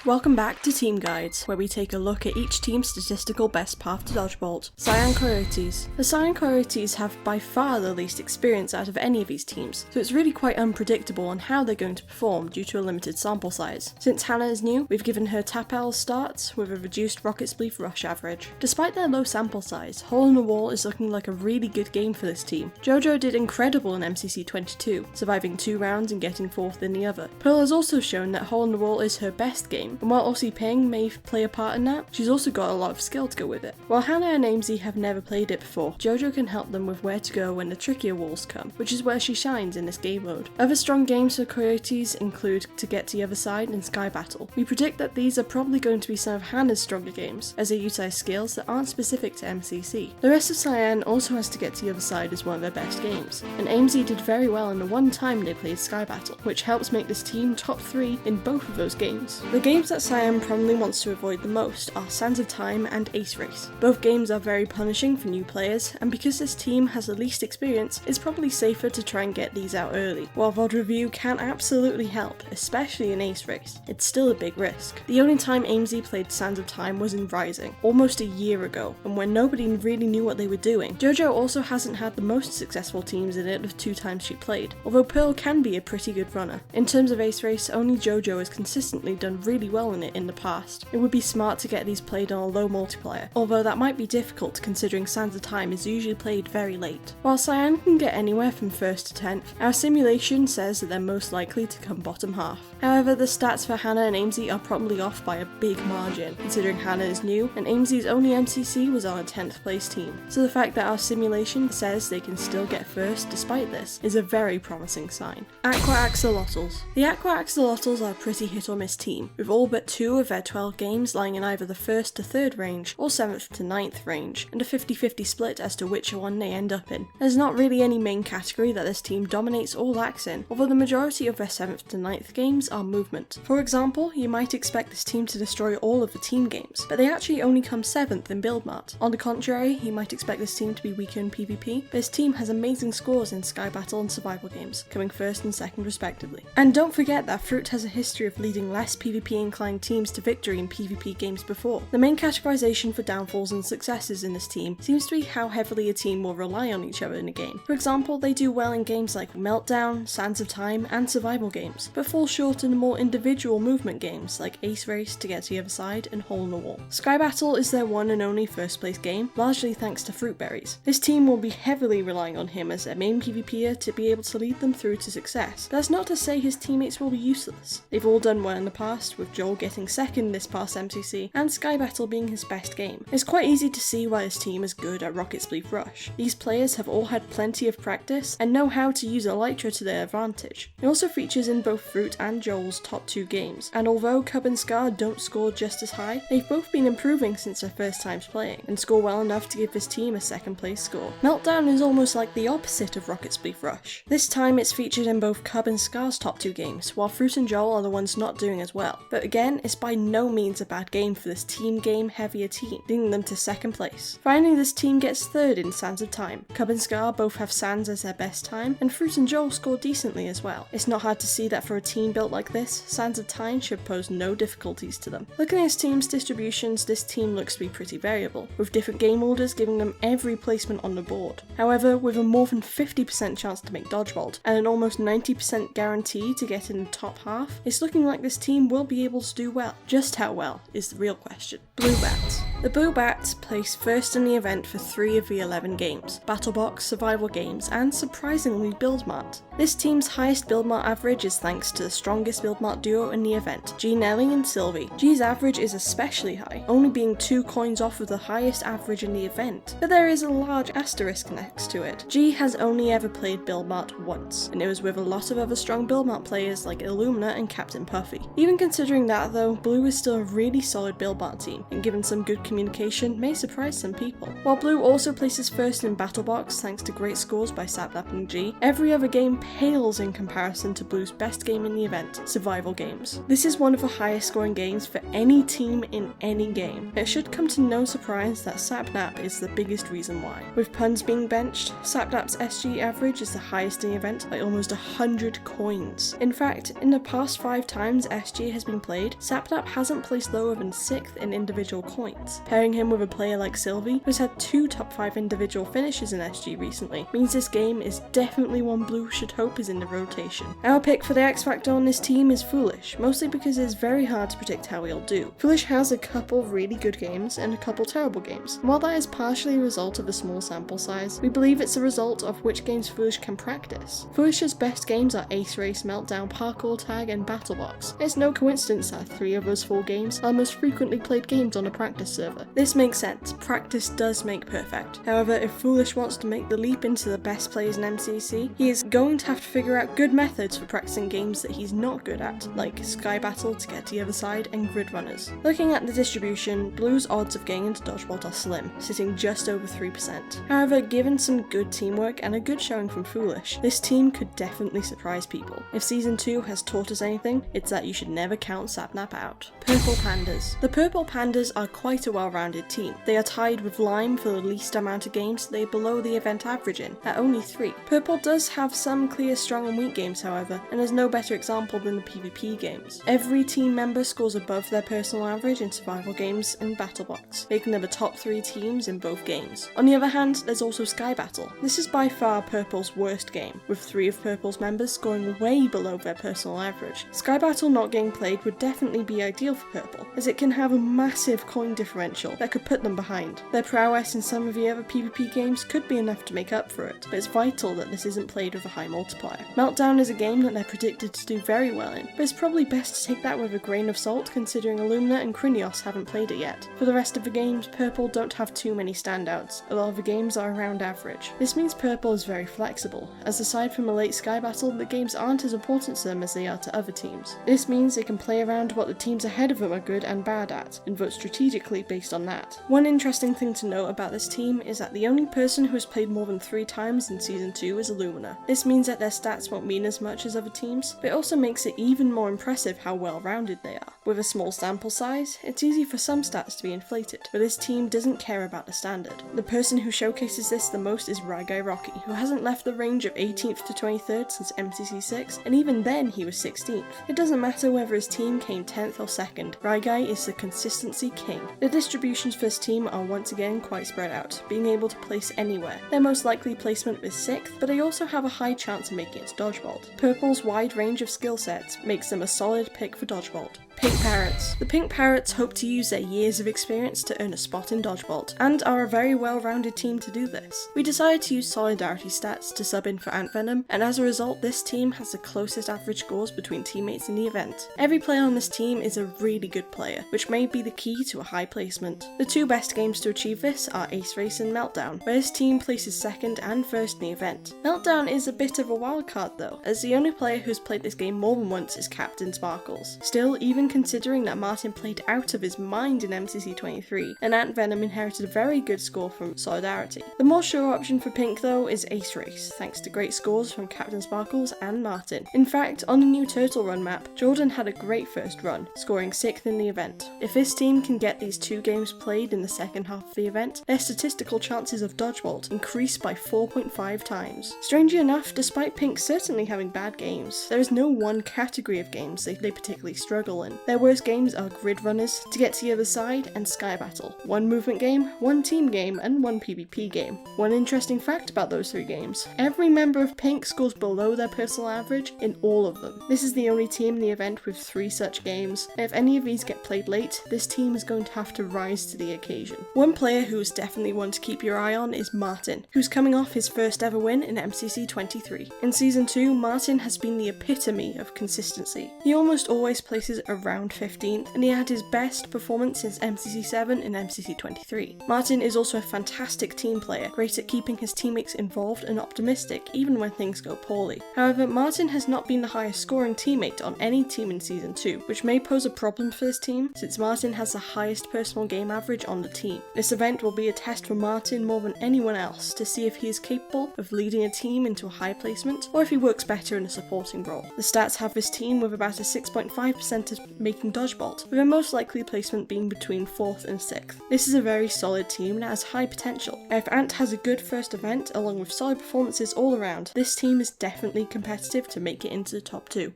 Welcome back to Team Guides, where we take a look at each team's statistical best path to dodgebolt. Cyan Coyotes. The Cyan Coyotes have by far the least experience out of any of these teams, so it's really quite unpredictable on how they're going to perform due to a limited sample size. Since Hannah is new, we've given her Tap Owl starts with a reduced Rocket Spleef rush average. Despite their low sample size, Hole in the Wall is looking like a really good game for this team. Jojo did incredible in MCC 22, surviving 2 rounds and getting 4th in the other. Pearl has also shown that Hole in the Wall is her best game, and while Aussie Ping may play a part in that, she's also got a lot of skill to go with it. While Hannah and AimZ have never played it before, Jojo can help them with where to go when the trickier walls come, which is where she shines in this game mode. Other strong games for Coyotes include To Get to the Other Side and Sky Battle. We predict that these are probably going to be some of Hannah's stronger games, as they utilize skills that aren't specific to MCC. The rest of Cyan also has To Get to the Other Side as one of their best games, and AimZ did very well in the one time they played Sky Battle, which helps make this team top 3 in both of those games. The games that Cyan probably wants to avoid the most are Sands of Time and Ace Race. Both games are very punishing for new players, and because this team has the least experience, it's probably safer to try and get these out early. While VOD review can absolutely help, especially in Ace Race, it's still a big risk. The only time AimZ played Sands of Time was in Rising, almost a year ago, and when nobody really knew what they were doing. Jojo also hasn't had the most successful teams in it the 2 times she played, although Pearl can be a pretty good runner. In terms of Ace Race, only Jojo has consistently done really well in it in the past. It would be smart to get these played on a low multiplier, although that might be difficult considering Sands of Time is usually played very late. While Cyan can get anywhere from 1st to 10th, our simulation says that they're most likely to come bottom half. However, the stats for Hannah and AimZ are probably off by a big margin, considering Hannah is new and AimZ's only MCC was on a 10th place team, so the fact that our simulation says they can still get 1st despite this is a very promising sign. Aqua Axolotls. The Aqua Axolotls are a pretty hit or miss team, with all but 2 of their 12 games lying in either the 1st to 3rd range or 7th to 9th range, and a 50-50 split as to which one they end up in. There's not really any main category that this team dominates or lacks in, although the majority of their 7th to 9th games are movement. For example, you might expect this team to destroy all of the team games, but they actually only come 7th in Build Mart. On the contrary, you might expect this team to be weaker in PvP, but this team has amazing scores in Sky Battle and Survival games, coming 1st and 2nd respectively. And don't forget that Fruit has a history of leading less PvP inclined teams to victory in PvP games before. The main categorization for downfalls and successes in this team seems to be how heavily a team will rely on each other in a game. For example, they do well in games like Meltdown, Sands of Time, and Survival games, but fall short in the more individual movement games like Ace Race, To Get to the Other Side, and Hole in the Wall. Sky Battle is their one and only 1st place game, largely thanks to Fruit Berries. This team will be heavily relying on him as their main PvPer to be able to lead them through to success. That's not to say his teammates will be useless. They've all done well in the past, with Joel getting 2nd this past MCC, and Sky Battle being his best game. It's quite easy to see why this team is good at Rocket Spleef Rush. These players have all had plenty of practice and know how to use Elytra to their advantage. It also features in both Fruit and Joel's top 2 games, and although Cub and Scar don't score just as high, they've both been improving since their first times playing, and score well enough to give this team a 2nd place score. Meltdown is almost like the opposite of Rocket Spleef Rush. This time it's featured in both Cub and Scar's top 2 games, while Fruit and Joel are the ones not doing as well. But again, it's by no means a bad game for this team game heavier team, leading them to 2nd place. Finally, this team gets 3rd in Sands of Time. Cub and Scar both have Sands as their best time, and Fruit and Joel score decently as well. It's not hard to see that for a team built like this, Sands of Time should pose no difficulties to them. Looking at this team's distributions, this team looks to be pretty variable, with different game orders giving them every placement on the board. However, with a more than 50% chance to make dodgebolt, and an almost 90% guarantee to get in the top half, it's looking like this team will be able to do well. Just how well is the real question. Blue Bats. The Blue Bats placed 1st in the event for 3 of the 11 games, Battlebox, Survival games, and surprisingly Build Mart. This team's highest Build Mart average is thanks to the strongest Build Mart duo in the event, G Nelly and Sylvie. G's average is especially high, only being 2 coins off of the highest average in the event, but there is a large asterisk next to it. G has only ever played Build Mart once, and it was with a lot of other strong Build Mart players like Illumina and Captain Puffy. Even considering that though, Blue is still a really solid Build Mart team, and given some good communication, may surprise some people. While Blue also places 1st in Battlebox thanks to great scores by Sapnap and G, every other game pales in comparison to Blue's best game in the event, Survival games. This is one of the highest scoring games for any team in any game. It should come to no surprise that Sapnap is the biggest reason why. With puns being benched, Sapnap's SG average is the highest in the event by almost 100 coins. In fact, in the past 5 times SG has been played, Sapnap hasn't placed lower than 6th in individual coins. Pairing him with a player like Sylvie, who's had 2 top 5 individual finishes in SG recently, means this game is definitely one Blue should hope is in the rotation. Our pick for the X Factor on this team is Foolish, mostly because it's very hard to predict how he'll do. Foolish has a couple really good games and a couple terrible games, and while that is partially a result of a small sample size, we believe it's a result of which games Foolish can practice. Foolish's best games are Ace Race, Meltdown, Parkour Tag, and Battle Box. It's no coincidence that 3 of those 4 games are most frequently played games on a practice server. This makes sense, practice does make perfect. However, if Foolish wants to make the leap into the best players in MCC, he is going to have to figure out good methods for practicing games that he's not good at, like Sky Battle to get to the other side and Grid Runners. Looking at the distribution, Blue's odds of getting into dodgeball are slim, sitting just over 3%. However, given some good teamwork and a good showing from Foolish, this team could definitely surprise people. If Season 2 has taught us anything, it's that you should never count Sapnap out. Purple Pandas. The Purple Pandas are quite a well-rounded team. They are tied with Lime for the least amount of games they are below the event average in, at only 3. Purple does have some clear strong and weak games however, and is no better example than the PvP games. Every team member scores above their personal average in survival games and Battle Box, making them the top 3 teams in both games. On the other hand, there's also Sky Battle. This is by far Purple's worst game, with 3 of Purple's members scoring way below their personal average. Sky Battle not getting played would definitely be ideal for Purple, as it can have a massive coin differential that could put them behind. Their prowess in some of the other PvP games could be enough to make up for it, but it's vital that this isn't played with a high multiplier. Meltdown is a game that they're predicted to do very well in, but it's probably best to take that with a grain of salt considering Illumina and Krinios haven't played it yet. For the rest of the games, Purple don't have too many standouts. A lot of the games are around average. This means Purple is very flexible, as aside from a late Sky Battle, the games aren't as important to them as they are to other teams. This means they can play around what the teams ahead of them are good and bad at, and vote strategically based on that. One interesting thing to note about this team is that the only person who has played more than 3 times in Season 2 is Illumina. This means that their stats won't mean as much as other teams, but it also makes it even more impressive how well-rounded they are. With a small sample size, it's easy for some stats to be inflated, but this team doesn't care about the standard. The person who showcases this the most is Rocky, who hasn't left the range of 18th to 23rd since MCC 6, and even then he was 16th. It doesn't matter whether his team came 10th or 2nd, Rygai is the consistency king. The distributions for this team are once again quite spread out, being able to place anywhere. Their most likely placement is 6th, but they also have a high chance of making it to dodgebolt. Purple's wide range of skill sets makes them a solid pick for dodgebolt. Pink Parrots. The Pink Parrots hope to use their years of experience to earn a spot in dodgebolt, and are a very well-rounded team to do this. We decided to use Solidarity stats to sub in for Ant Venom, and as a result this team has the closest average scores between teammates in the event. Every player on this team is a really good player, which may be the key to a high placement. The 2 best games to achieve this are Ace Race and Meltdown, where this team places 2nd and 1st in the event. Meltdown is a bit of a wildcard though, as the only player who's played this game more than once is Captain Sparkles. Still, even considering that Martin played out of his mind in MCC 23, and Ant Venom inherited a very good score from Solidarity. The more sure option for Pink though is Ace Race, thanks to great scores from Captain Sparkles and Martin. In fact, on the new Turtle Run map, Jordan had a great first run, scoring 6th in the event. If this team can get these 2 games played in the second half of the event, their statistical chances of dodgebolt increase by 4.5 times. Strangely enough, despite Pink certainly having bad games, there is no one category of games they particularly struggle in. Their worst games are Grid Runners, To Get to the Other Side, and Sky Battle. 1 movement game, 1 team game, and 1 PvP game. One interesting fact about those 3 games: every member of Pink scores below their personal average in all of them. This is the only team in the event with 3 such games, and if any of these get played late, this team is going to have to rise to the occasion. One player who is definitely one to keep your eye on is Martin, who's coming off his first ever win in MCC 23. In Season 2, Martin has been the epitome of consistency. He almost always places around 15th, and he had his best performance since MCC 7 and MCC 23. Martin is also a fantastic team player, great at keeping his teammates involved and optimistic even when things go poorly. However, Martin has not been the highest scoring teammate on any team in Season 2, which may pose a problem for this team since Martin has the highest personal game average on the team. This event will be a test for Martin more than anyone else to see if he is capable of leading a team into a high placement or if he works better in a supporting role. The stats have this team with about a 6.5% of making dodgebolt, with a most likely placement being between 4th and 6th. This is a very solid team that has high potential. If Ant has a good first event along with solid performances all around, this team is definitely competitive to make it into the top 2.